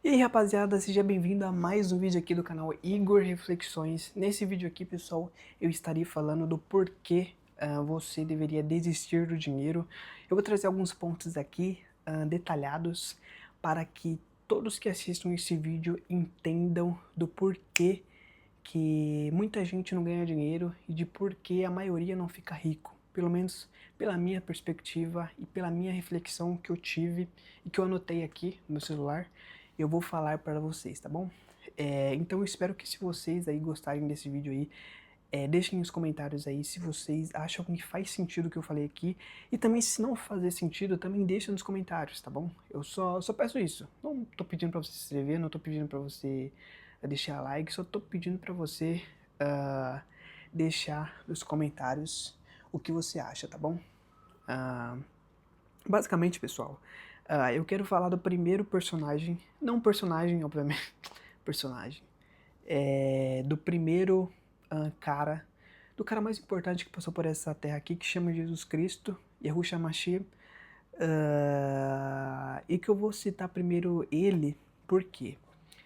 E aí rapaziada, seja bem-vindo a mais um vídeo aqui do canal Igor Reflexões. Nesse vídeo aqui, pessoal, eu estarei falando do porquê você deveria desistir do dinheiro. Eu vou trazer alguns pontos aqui detalhados para que todos que assistam esse vídeo entendam do porquê que muita gente não ganha dinheiro e de porquê a maioria não fica rico. Pelo menos pela minha perspectiva e pela minha reflexão que eu tive e que eu anotei aqui no meu celular, eu vou falar para vocês, tá bom? Então eu espero que se vocês aí gostarem desse vídeo aí, deixem nos comentários aí se vocês acham que faz sentido o que eu falei aqui. E também se não fazer sentido, também deixa nos comentários, tá bom? Eu só peço isso. Não tô pedindo pra você se inscrever, não tô pedindo pra você deixar like, só tô pedindo pra você deixar nos comentários o que você acha, tá bom? Ah, Basicamente, pessoal, eu quero falar do primeiro personagem, não personagem, obviamente, personagem, do primeiro cara, do cara mais importante que passou por essa terra aqui, que chama Jesus Cristo, Yahushua Mashiach, e que eu vou citar primeiro ele, por quê?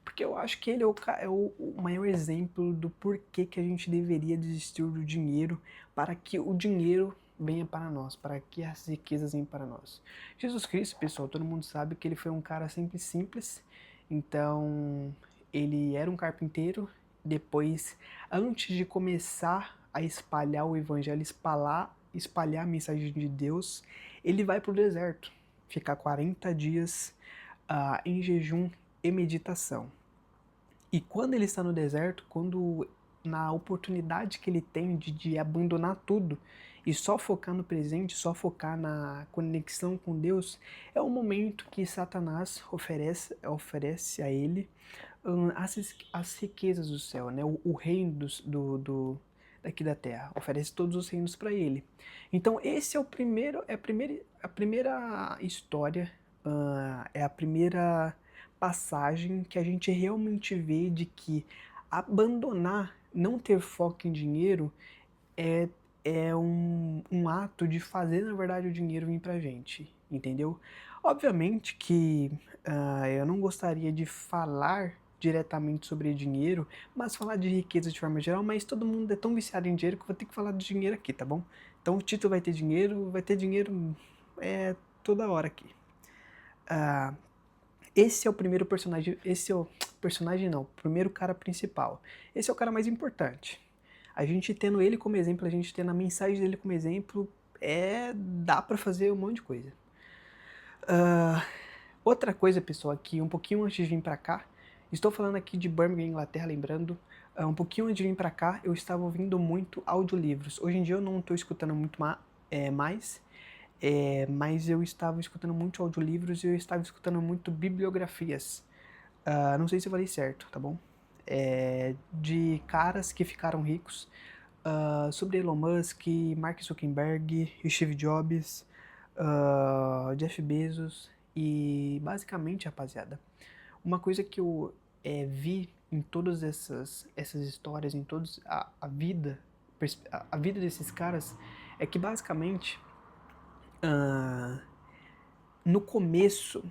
Porque eu acho que ele é o maior exemplo do porquê que a gente deveria desistir do dinheiro para que o dinheiro venha para nós, para que as riquezas venham para nós. Jesus Cristo, pessoal, todo mundo sabe que ele foi um cara sempre simples, então ele era um carpinteiro, depois, antes de começar a espalhar o evangelho, espalhar a mensagem de Deus, ele vai para o deserto, ficar 40 dias em jejum e meditação. E quando ele está no deserto, quando na oportunidade que ele tem de abandonar tudo e só focar no presente, só focar na conexão com Deus, é o momento que Satanás oferece a ele as riquezas do céu, né? O reino daqui da terra, oferece todos os reinos para ele. Então esse é o primeiro, a primeira história, é a primeira passagem que a gente realmente vê de que abandonar, não ter foco em dinheiro é, é um ato de fazer, na verdade, o dinheiro vir pra gente, entendeu? Obviamente que eu não gostaria de falar diretamente sobre dinheiro, mas falar de riqueza de forma geral, mas todo mundo é tão viciado em dinheiro que eu vou ter que falar de dinheiro aqui, tá bom? Então o Tito vai ter dinheiro toda hora aqui. Ah, esse é o primeiro personagem, esse é o personagem não, o primeiro cara principal. Esse é o cara mais importante. A gente tendo ele como exemplo, a gente tendo a mensagem dele como exemplo, dá pra fazer um monte de coisa. Outra coisa, pessoal, aqui, um pouquinho antes de vir pra cá, estou falando aqui de Birmingham, Inglaterra, lembrando, um pouquinho antes de vir pra cá, eu estava ouvindo muito audiolivros. Hoje em dia eu não estou escutando muito mais, mas eu estava escutando muito audiolivros e eu estava escutando muito bibliografias. Não sei se eu falei certo, tá bom? De caras que ficaram ricos, sobre Elon Musk, Mark Zuckerberg, Steve Jobs, Jeff Bezos e basicamente, rapaziada, uma coisa que eu vi em todas essas histórias, em toda a vida desses caras, é que basicamente, ah, no começo,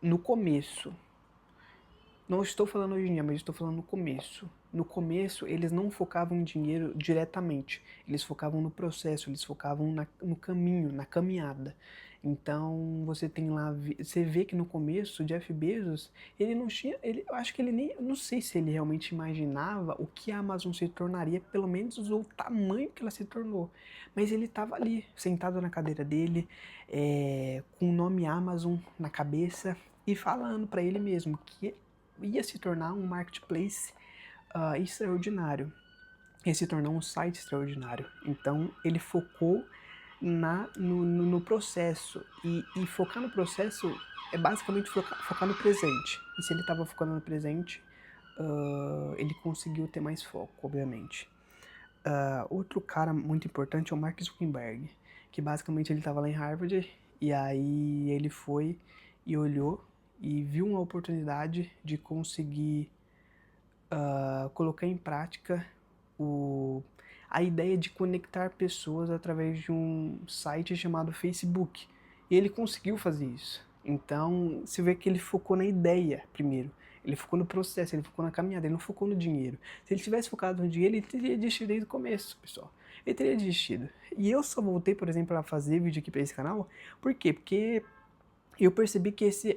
no começo, não estou falando hoje em dia, mas estou falando no começo. No começo, eles não focavam em dinheiro diretamente. Eles focavam no processo, eles focavam no caminho, na caminhada. Então, você tem lá, você vê que no começo, o Jeff Bezos, ele não tinha, eu acho que ele nem, eu não sei se ele realmente imaginava o que a Amazon se tornaria, pelo menos o tamanho que ela se tornou. Mas ele estava ali, sentado na cadeira dele, com o nome Amazon na cabeça e falando para ele mesmo que ia se tornar um marketplace extraordinário, ia se tornar um site extraordinário. Então ele focou no processo, e focar no processo é basicamente focar no presente. E se ele estava focando no presente, ele conseguiu ter mais foco, obviamente. Outro cara muito importante é o Mark Zuckerberg, que basicamente ele estava lá em Harvard, e aí ele foi e olhou e viu uma oportunidade de conseguir colocar em prática a ideia de conectar pessoas através de um site chamado Facebook. E ele conseguiu fazer isso. Então, você vê que ele focou na ideia primeiro. Ele focou no processo, ele focou na caminhada, ele não focou no dinheiro. Se ele tivesse focado no dinheiro, ele teria desistido desde o começo, pessoal. Ele teria desistido. E eu só voltei, por exemplo, a fazer vídeo aqui para esse canal. Por quê? Porque eu percebi que esse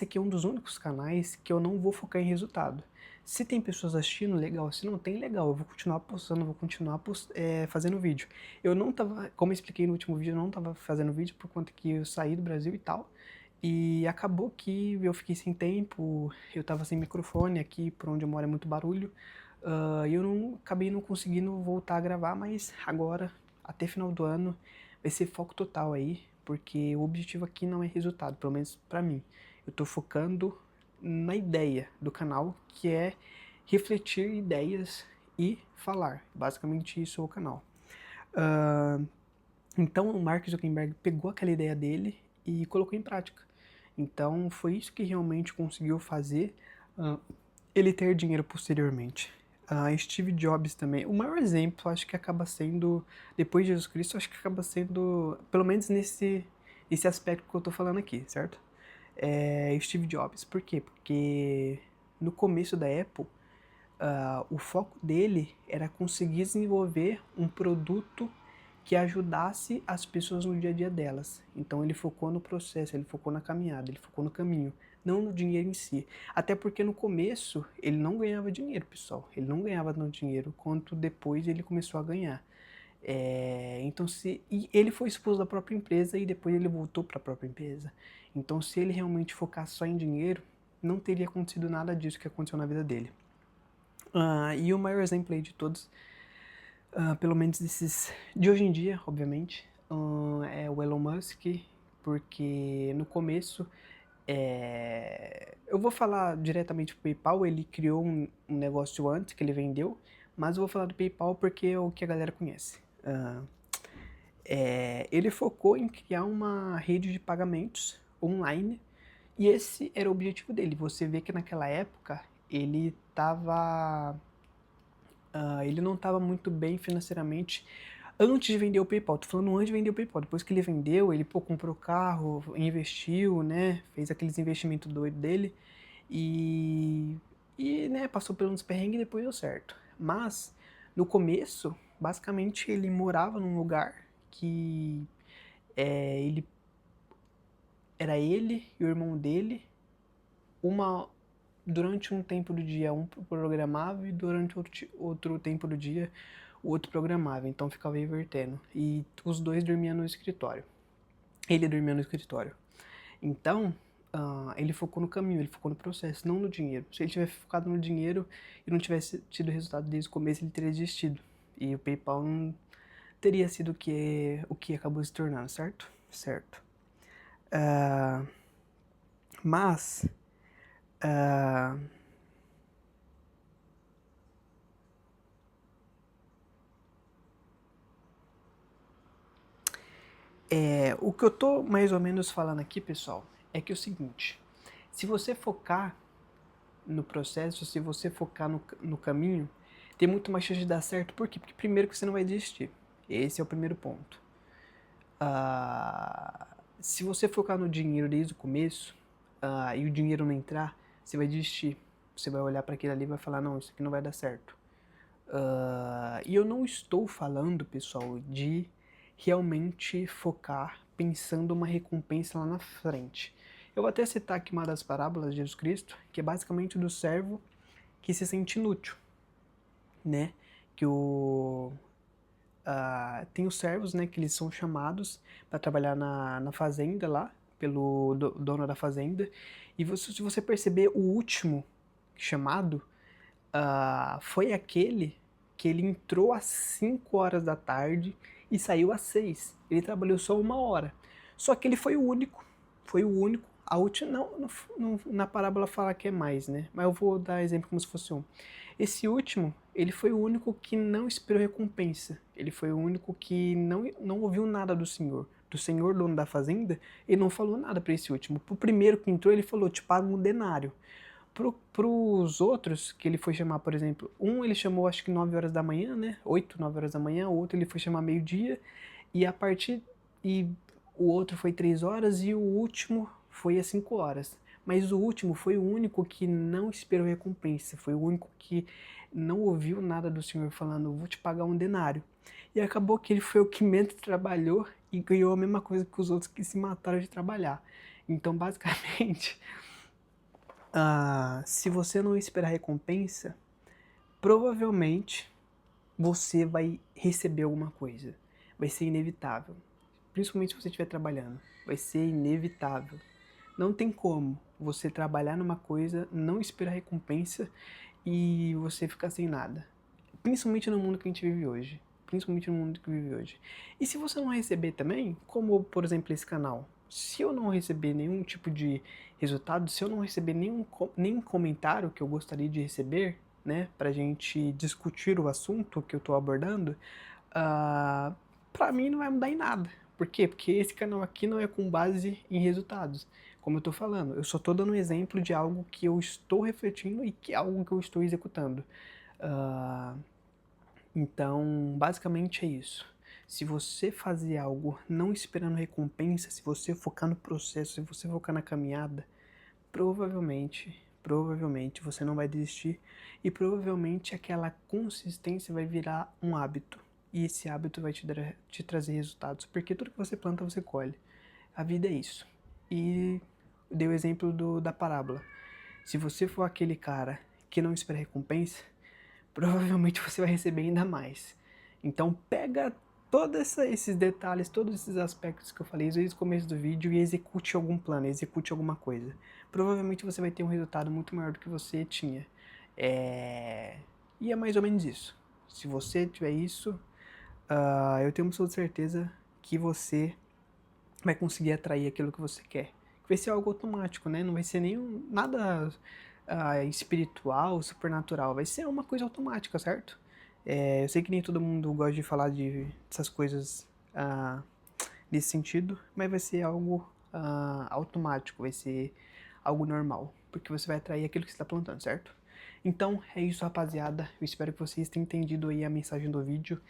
aqui é um dos únicos canais que eu não vou focar em resultado. Se tem pessoas assistindo, legal. Se não tem, legal. Eu vou continuar postando, vou continuar fazendo vídeo. Eu não tava, como eu expliquei no último vídeo, eu não tava fazendo vídeo por conta que eu saí do Brasil e tal. E acabou que eu fiquei sem tempo, eu tava sem microfone, aqui por onde eu moro é muito barulho. E eu acabei não conseguindo voltar a gravar, mas agora, até final do ano, vai ser foco total aí, porque o objetivo aqui não é resultado, pelo menos pra mim. Eu tô focando na ideia do canal, que é refletir ideias e falar. Basicamente isso é o canal. Então o Mark Zuckerberg pegou aquela ideia dele e colocou em prática. Então foi isso que realmente conseguiu fazer ele ter dinheiro posteriormente. Steve Jobs também. O maior exemplo, acho que acaba sendo, depois de Jesus Cristo, acho que acaba sendo, pelo menos nesse aspecto que eu tô falando aqui, certo? Steve Jobs. Por quê? Porque no começo da Apple, o foco dele era conseguir desenvolver um produto que ajudasse as pessoas no dia a dia delas. Então ele focou no processo, ele focou na caminhada, ele focou no caminho, não no dinheiro em si. Até porque no começo ele não ganhava dinheiro, pessoal. Ele não ganhava tanto dinheiro quanto depois ele começou a ganhar. Então e ele foi expulso da própria empresa e depois ele voltou para a própria empresa. Então se ele realmente focasse só em dinheiro, não teria acontecido nada disso que aconteceu na vida dele. E o maior exemplo aí de todos, pelo menos desses de hoje em dia, obviamente, é o Elon Musk, porque no começo, eu vou falar diretamente do PayPal, ele criou um negócio antes que ele vendeu, mas eu vou falar do PayPal porque é o que a galera conhece. Ele focou em criar uma rede de pagamentos online e esse era o objetivo dele. Você vê que naquela época ele não estava muito bem financeiramente antes de vender o PayPal. Tô falando antes de vender o PayPal. Depois que ele vendeu, ele comprou carro, investiu, né? Fez aqueles investimentos doidos dele e né, passou por uns perrengues e depois deu certo. Mas no começo, basicamente ele morava num lugar que era ele e o irmão dele, durante um tempo do dia um programava e durante outro tempo do dia o outro programava, então ficava invertendo. E os dois dormiam no escritório. Ele dormia no escritório. Então, ele focou no caminho, ele focou no processo, não no dinheiro. Se ele tivesse focado no dinheiro e não tivesse tido resultado desde o começo, ele teria desistido. E o PayPal não teria sido o que acabou se tornando, certo? Certo. Mas o que eu tô mais ou menos falando aqui, pessoal, é que é o seguinte: se você focar no processo, se você focar no caminho, tem muito mais chance de dar certo. Por quê? Porque primeiro que você não vai desistir. Esse é o primeiro ponto. Se você focar no dinheiro desde o começo e o dinheiro não entrar, você vai desistir. Você vai olhar para aquilo ali e vai falar, não, isso aqui não vai dar certo. E eu não estou falando, pessoal, de realmente focar pensando uma recompensa lá na frente. Eu vou até citar aqui uma das parábolas de Jesus Cristo, que é basicamente do servo que se sente inútil, né? Que tem os servos, né, que eles são chamados para trabalhar na fazenda lá, pelo dono da fazenda, e se você perceber, o último chamado foi aquele que ele entrou às 5 horas da tarde e saiu às 6. Ele trabalhou só 1 hora. Só que ele foi o único. A última, na parábola fala que é mais, né? Mas eu vou dar exemplo como se fosse um. Esse último, ele foi o único que não esperou recompensa. Ele foi o único que não ouviu nada do Senhor. Do Senhor, dono da fazenda, ele não falou nada para esse último. Pro primeiro que entrou, ele falou, te pago um denário. Pros outros, que ele foi chamar, por exemplo, um ele chamou acho que 9 horas da manhã, né? 8, 9 horas da manhã, o outro ele foi chamar meio-dia, e o outro foi 3 horas, e o último foi às 5 horas. Mas o último foi o único que não esperou recompensa, foi o único que não ouviu nada do Senhor falando, vou te pagar um denário. E acabou que ele foi o que menos trabalhou e ganhou a mesma coisa que os outros que se mataram de trabalhar. Então, basicamente, se você não esperar recompensa, provavelmente você vai receber alguma coisa. Vai ser inevitável. Principalmente se você estiver trabalhando. Vai ser inevitável. Não tem como você trabalhar numa coisa, não esperar recompensa e você ficar sem nada. Principalmente no mundo que a gente vive hoje. Principalmente no mundo que vive hoje. E se você não receber também, como por exemplo esse canal, se eu não receber nenhum tipo de resultado, se eu não receber nenhum comentário que eu gostaria de receber, né, pra gente discutir o assunto que eu tô abordando, pra mim não vai mudar em nada. Por quê? Porque esse canal aqui não é com base em resultados. Como eu tô falando, eu só tô dando um exemplo de algo que eu estou refletindo e que é algo que eu estou executando. Então, basicamente é isso. Se você fazer algo não esperando recompensa, se você focar no processo, se você focar na caminhada, provavelmente você não vai desistir e provavelmente aquela consistência vai virar um hábito. E esse hábito vai te trazer resultados, porque tudo que você planta, você colhe. A vida é isso. E dei o exemplo da parábola. Se você for aquele cara que não espera recompensa, provavelmente você vai receber ainda mais. Então pega todos esses detalhes, todos esses aspectos que eu falei desde o começo do vídeo e execute algum plano, execute alguma coisa. Provavelmente você vai ter um resultado muito maior do que você tinha. E é mais ou menos isso. Se você tiver isso, eu tenho absoluta certeza que você vai conseguir atrair aquilo que você quer. Vai ser algo automático, né? Não vai ser nada espiritual, supernatural. Vai ser uma coisa automática, certo? Eu sei que nem todo mundo gosta de falar dessas coisas nesse sentido, mas vai ser algo automático, vai ser algo normal, porque você vai atrair aquilo que você está plantando, certo? Então é isso, rapaziada. Eu espero que vocês tenham entendido aí a mensagem do vídeo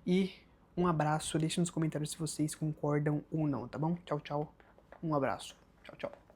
e um abraço. Deixe nos comentários se vocês concordam ou não, tá bom? Tchau, tchau. Um abraço. Tchau, tchau.